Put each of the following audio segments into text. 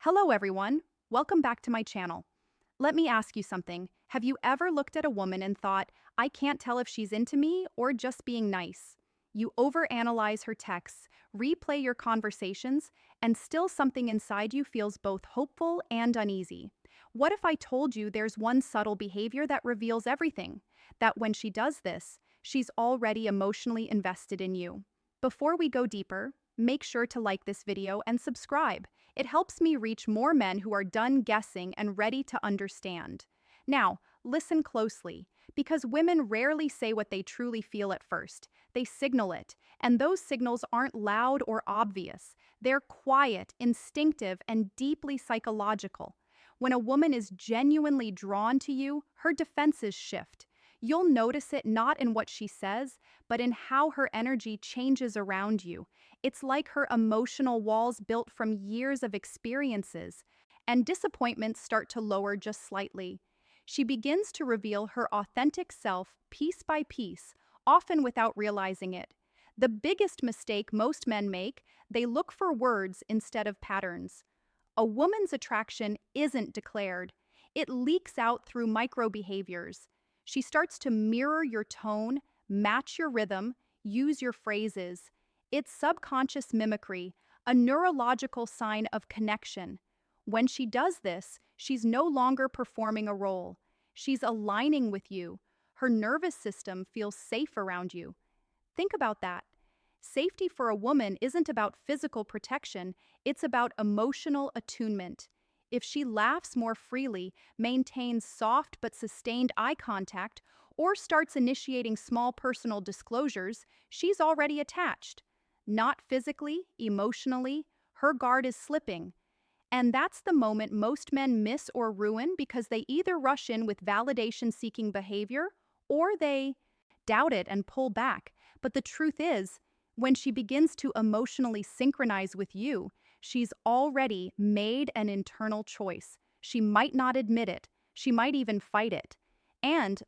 Hello everyone, welcome back to my channel. Let me ask you something. Have you ever looked at a woman and thought, I can't tell if she's into me or just being nice? You overanalyze her texts, replay your conversations, and still something inside you feels both hopeful and uneasy. What if I told you there's one subtle behavior that reveals everything? That when she does this, she's already emotionally invested in you. Before we go deeper, make sure to like this video and subscribe. It helps me reach more men who are done guessing and ready to understand. Now, listen closely, because women rarely say what they truly feel at first. They signal it, and those signals aren't loud or obvious. They're quiet, instinctive, and deeply psychological. When a woman is genuinely drawn to you, her defenses shift. You'll notice it not in what she says, but in how her energy changes around you. It's like her emotional walls built from years of experiences, and disappointments start to lower just slightly. She begins to reveal her authentic self piece by piece, often without realizing it. The biggest mistake most men make, they look for words instead of patterns. A woman's attraction isn't declared. It leaks out through micro behaviors. She starts to mirror your tone, match your rhythm, use your phrases. It's subconscious mimicry, a neurological sign of connection. When she does this, she's no longer performing a role. She's aligning with you. Her nervous system feels safe around you. Think about that. Safety for a woman isn't about physical protection, it's about emotional attunement. If she laughs more freely, maintains soft but sustained eye contact, or starts initiating small personal disclosures, she's already attached. Not physically, emotionally, her guard is slipping. And that's the moment most men miss or ruin because they either rush in with validation-seeking behavior or they doubt it and pull back. But the truth is, when she begins to emotionally synchronize with you, she's already made an internal choice. She might not admit it. She might even fight it.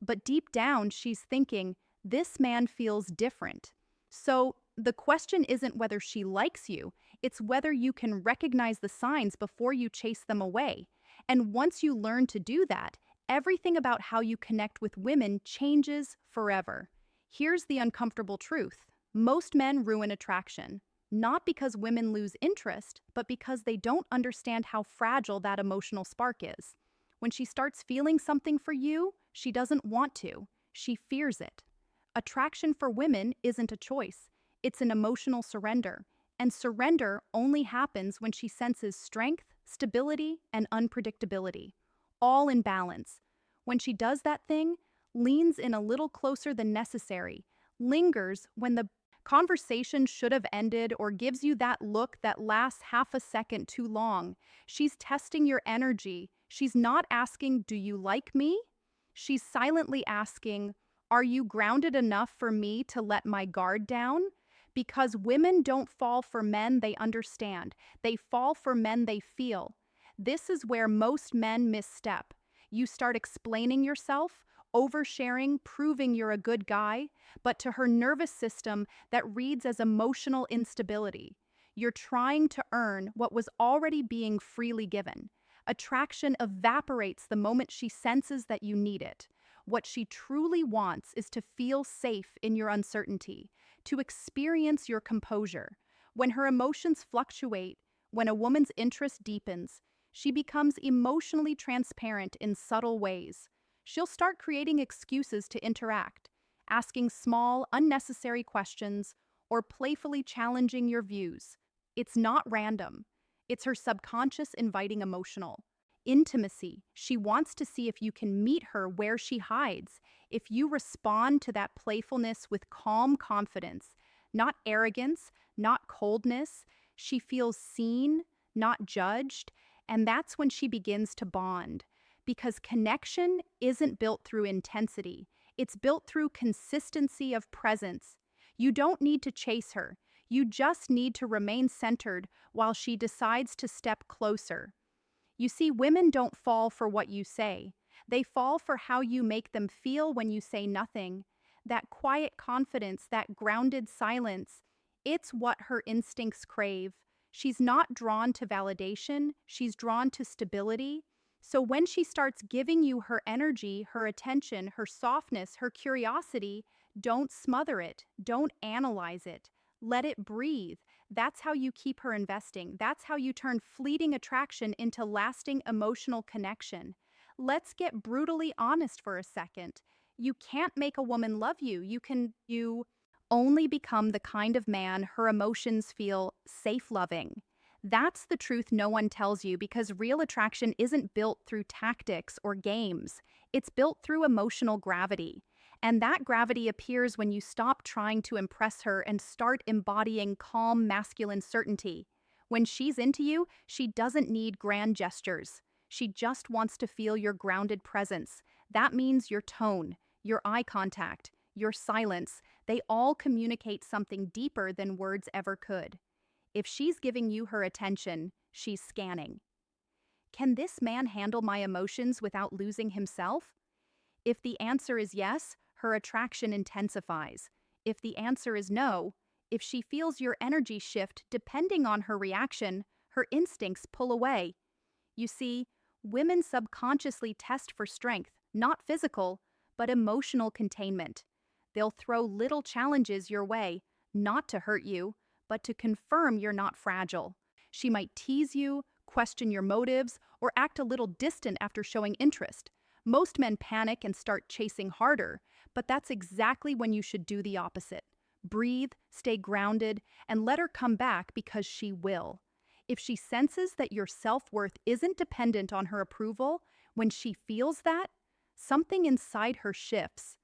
But deep down, she's thinking, this man feels different. So the question isn't whether she likes you, it's whether you can recognize the signs before you chase them away. And once you learn to do that, everything about how you connect with women changes forever. Here's the uncomfortable truth. Most men ruin attraction, not because women lose interest, but because they don't understand how fragile that emotional spark is. When she starts feeling something for you, she doesn't want to. She fears it. Attraction for women isn't a choice. It's an emotional surrender. And surrender only happens when she senses strength, stability, and unpredictability, all in balance. When she does that thing, leans in a little closer than necessary, lingers when the conversation should have ended, or gives you that look that lasts half a second too long. She's testing your energy. She's not asking, do you like me? She's silently asking, are you grounded enough for me to let my guard down? Because women don't fall for men they understand. They fall for men they feel. This is where most men misstep. You start explaining yourself, oversharing, proving you're a good guy, but to her nervous system, that reads as emotional instability. You're trying to earn what was already being freely given. Attraction evaporates the moment she senses that you need it. What she truly wants is to feel safe in your uncertainty, to experience your composure. When her emotions fluctuate, when a woman's interest deepens, she becomes emotionally transparent in subtle ways. She'll start creating excuses to interact, asking small, unnecessary questions, or playfully challenging your views. It's not random. It's her subconscious inviting emotional intimacy. She wants to see if you can meet her where she hides, if you respond to that playfulness with calm confidence, not arrogance, not coldness. She feels seen, not judged, and that's when she begins to bond. Because connection isn't built through intensity, it's built through consistency of presence. You don't need to chase her, you just need to remain centered while she decides to step closer. You see, women don't fall for what you say. They fall for how you make them feel when you say nothing. That quiet confidence, that grounded silence, it's what her instincts crave. She's not drawn to validation, she's drawn to stability. So when she starts giving you her energy, her attention, her softness, her curiosity, don't smother it, don't analyze it. Let it breathe. That's how you keep her investing. That's how you turn fleeting attraction into lasting emotional connection. Let's get brutally honest for a second. You can't make a woman love you. You only become the kind of man her emotions feel safe loving. That's the truth no one tells you because real attraction isn't built through tactics or games. It's built through emotional gravity. And that gravity appears when you stop trying to impress her and start embodying calm masculine certainty. When she's into you, she doesn't need grand gestures. She just wants to feel your grounded presence. That means your tone, your eye contact, your silence. They all communicate something deeper than words ever could. If she's giving you her attention, she's scanning. Can this man handle my emotions without losing himself? If the answer is yes, her attraction intensifies. If the answer is no, if she feels your energy shift depending on her reaction, her instincts pull away. You see, women subconsciously test for strength, not physical, but emotional containment. They'll throw little challenges your way, not to hurt you, but to confirm you're not fragile. She might tease you, question your motives, or act a little distant after showing interest. Most men panic and start chasing harder, but that's exactly when you should do the opposite. Breathe, stay grounded, and let her come back because she will. If she senses that your self-worth isn't dependent on her approval, when she feels that, something inside her shifts.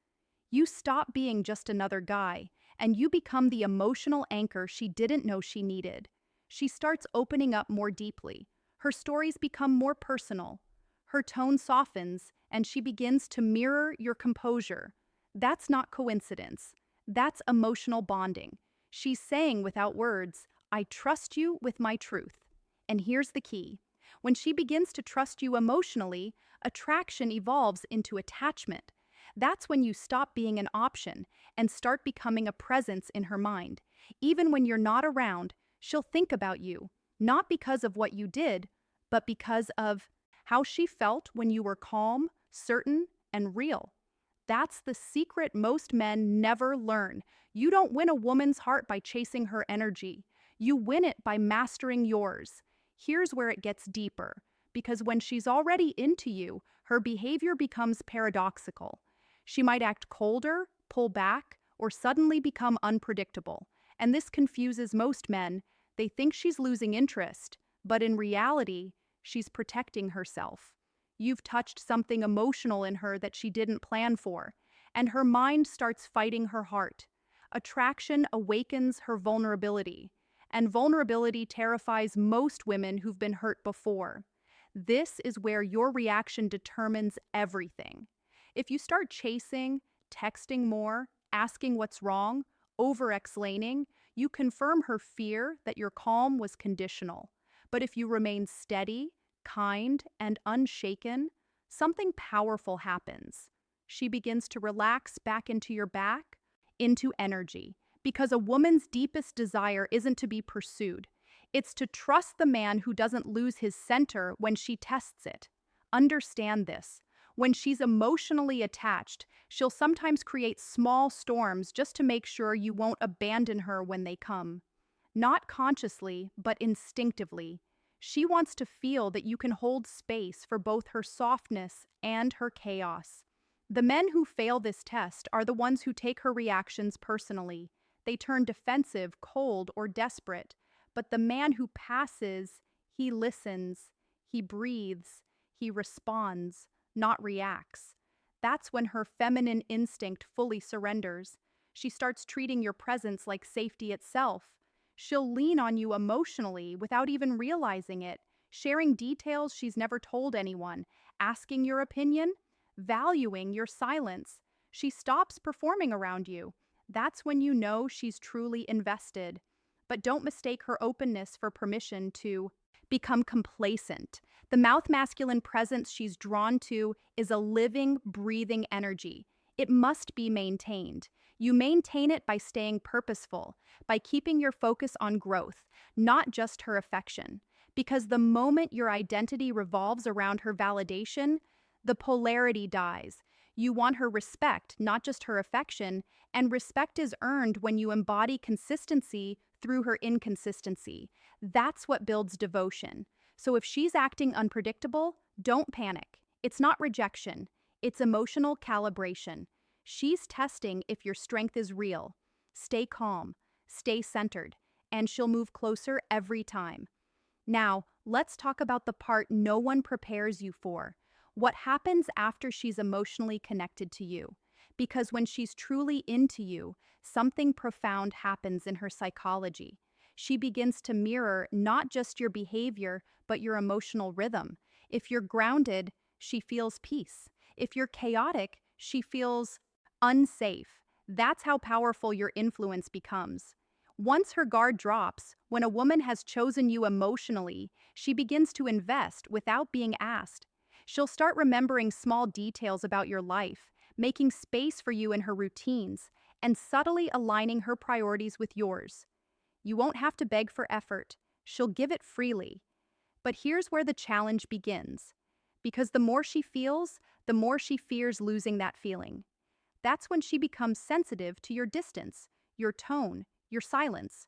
You stop being just another guy, and you become the emotional anchor she didn't know she needed. She starts opening up more deeply. Her stories become more personal. Her tone softens, and she begins to mirror your composure. That's not coincidence. That's emotional bonding. She's saying without words, I trust you with my truth. And here's the key. When she begins to trust you emotionally, attraction evolves into attachment. That's when you stop being an option and start becoming a presence in her mind. Even when you're not around, she'll think about you, not because of what you did, but because of how she felt when you were calm, certain, and real. That's the secret most men never learn. You don't win a woman's heart by chasing her energy. You win it by mastering yours. Here's where it gets deeper, because when she's already into you, her behavior becomes paradoxical. She might act colder, pull back, or suddenly become unpredictable. And this confuses most men. They think she's losing interest, but in reality, she's protecting herself. You've touched something emotional in her that she didn't plan for, and her mind starts fighting her heart. Attraction awakens her vulnerability, and vulnerability terrifies most women who've been hurt before. This is where your reaction determines everything. If you start chasing, texting more, asking what's wrong, over-explaining, you confirm her fear that your calm was conditional. But if you remain steady, kind, and unshaken, something powerful happens. She begins to relax back into your back, into energy. Because a woman's deepest desire isn't to be pursued. It's to trust the man who doesn't lose his center when she tests it. Understand this. When she's emotionally attached, she'll sometimes create small storms just to make sure you won't abandon her when they come. Not consciously, but instinctively. She wants to feel that you can hold space for both her softness and her chaos. The men who fail this test are the ones who take her reactions personally. They turn defensive, cold, or desperate. But the man who passes, he listens, he breathes, he responds, not reacts. That's when her feminine instinct fully surrenders. She starts treating your presence like safety itself. She'll lean on you emotionally without even realizing it, sharing details she's never told anyone, asking your opinion, valuing your silence. She stops performing around you. That's when you know she's truly invested. But don't mistake her openness for permission to become complacent. The mouth masculine presence she's drawn to is a living, breathing energy. It must be maintained. You maintain it by staying purposeful, by keeping your focus on growth, not just her affection. Because the moment your identity revolves around her validation, the polarity dies. You want her respect, not just her affection, and respect is earned when you embody consistency through her inconsistency. That's what builds devotion. So if she's acting unpredictable, don't panic. It's not rejection, it's emotional calibration. She's testing if your strength is real. Stay calm, stay centered, and she'll move closer every time. Now, let's talk about the part no one prepares you for. What happens after she's emotionally connected to you? Because when she's truly into you, something profound happens in her psychology. She begins to mirror not just your behavior, but your emotional rhythm. If you're grounded, she feels peace. If you're chaotic, she feels unsafe. That's how powerful your influence becomes. Once her guard drops, when a woman has chosen you emotionally, she begins to invest without being asked. She'll start remembering small details about your life, making space for you in her routines, and subtly aligning her priorities with yours. You won't have to beg for effort. She'll give it freely. But here's where the challenge begins. Because the more she feels, the more she fears losing that feeling. That's when she becomes sensitive to your distance, your tone, your silence.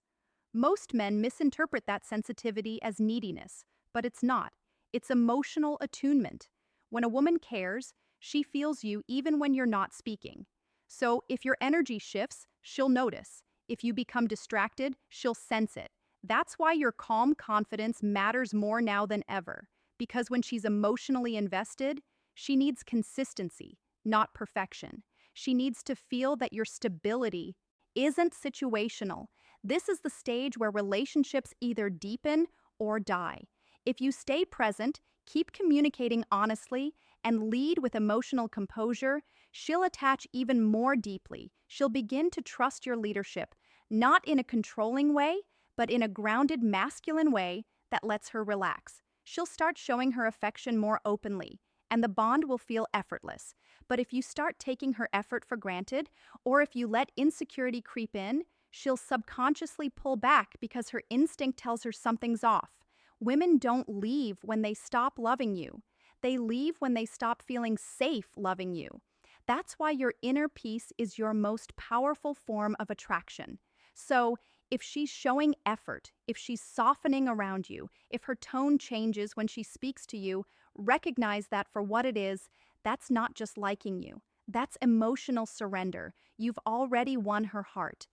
Most men misinterpret that sensitivity as neediness, but it's not. It's emotional attunement. When a woman cares, she feels you even when you're not speaking. So if your energy shifts, she'll notice. If you become distracted, she'll sense it. That's why your calm confidence matters more now than ever. Because when she's emotionally invested, she needs consistency, not perfection. She needs to feel that your stability isn't situational. This is the stage where relationships either deepen or die. If you stay present, keep communicating honestly, and lead with emotional composure, she'll attach even more deeply. She'll begin to trust your leadership, not in a controlling way, but in a grounded masculine way that lets her relax. She'll start showing her affection more openly, and the bond will feel effortless. But if you start taking her effort for granted, or if you let insecurity creep in, she'll subconsciously pull back because her instinct tells her something's off. Women don't leave when they stop loving you. They leave when they stop feeling safe loving you. That's why your inner peace is your most powerful form of attraction. So, if she's showing effort, if she's softening around you, if her tone changes when she speaks to you, recognize that for what it is. That's not just liking you. That's emotional surrender. You've already won her heart.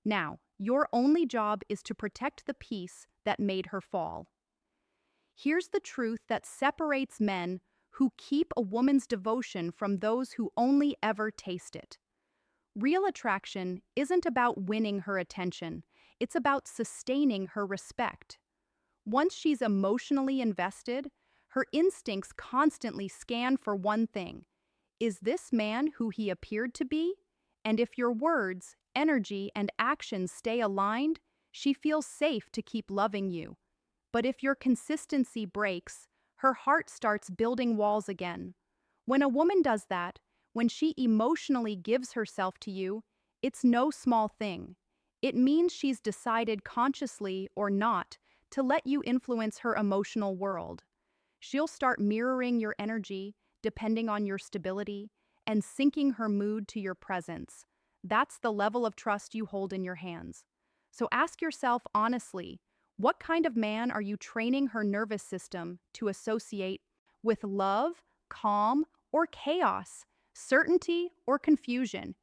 Now, your only job is to protect the peace that made her fall. Here's the truth that separates men who keep a woman's devotion from those who only ever taste it. Real attraction isn't about winning her attention, it's about sustaining her respect. Once she's emotionally invested, her instincts constantly scan for one thing. Is this man who he appeared to be? And if your words, energy, and actions stay aligned, she feels safe to keep loving you. But if your consistency breaks, her heart starts building walls again. When a woman does that, when she emotionally gives herself to you, it's no small thing. It means she's decided consciously or not to let you influence her emotional world. She'll start mirroring your energy, depending on your stability, and syncing her mood to your presence. That's the level of trust you hold in your hands. So ask yourself honestly, what kind of man are you training her nervous system to associate with love, calm, or chaos, certainty, or confusion?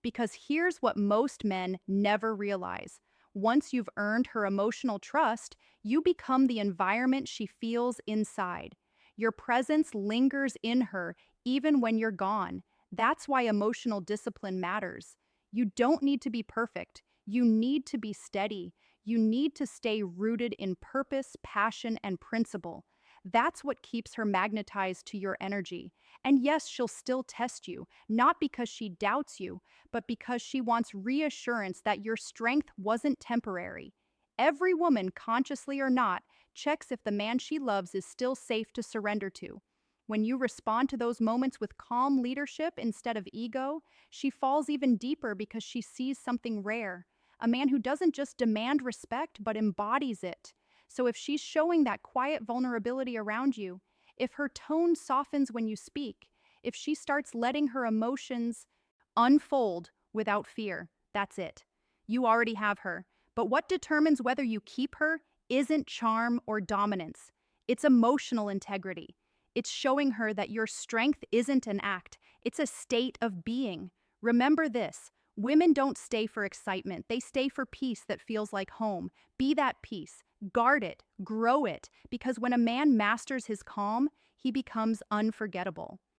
Because here's what most men never realize. Once you've earned her emotional trust, you become the environment she feels inside. Your presence lingers in her even when you're gone. That's why emotional discipline matters. You don't need to be perfect. You need to be steady. You need to stay rooted in purpose, passion, and principle. That's what keeps her magnetized to your energy. And yes, she'll still test you, not because she doubts you, but because she wants reassurance that your strength wasn't temporary. Every woman, consciously or not, checks if the man she loves is still safe to surrender to. When you respond to those moments with calm leadership instead of ego, she falls even deeper because she sees something rare. A man who doesn't just demand respect, but embodies it. So if she's showing that quiet vulnerability around you, if her tone softens when you speak, if she starts letting her emotions unfold without fear, that's it. You already have her. But what determines whether you keep her isn't charm or dominance, it's emotional integrity. It's showing her that your strength isn't an act, it's a state of being. Remember this: women don't stay for excitement, they stay for peace that feels like home. Be that peace, guard it, grow it, because when a man masters his calm, he becomes unforgettable.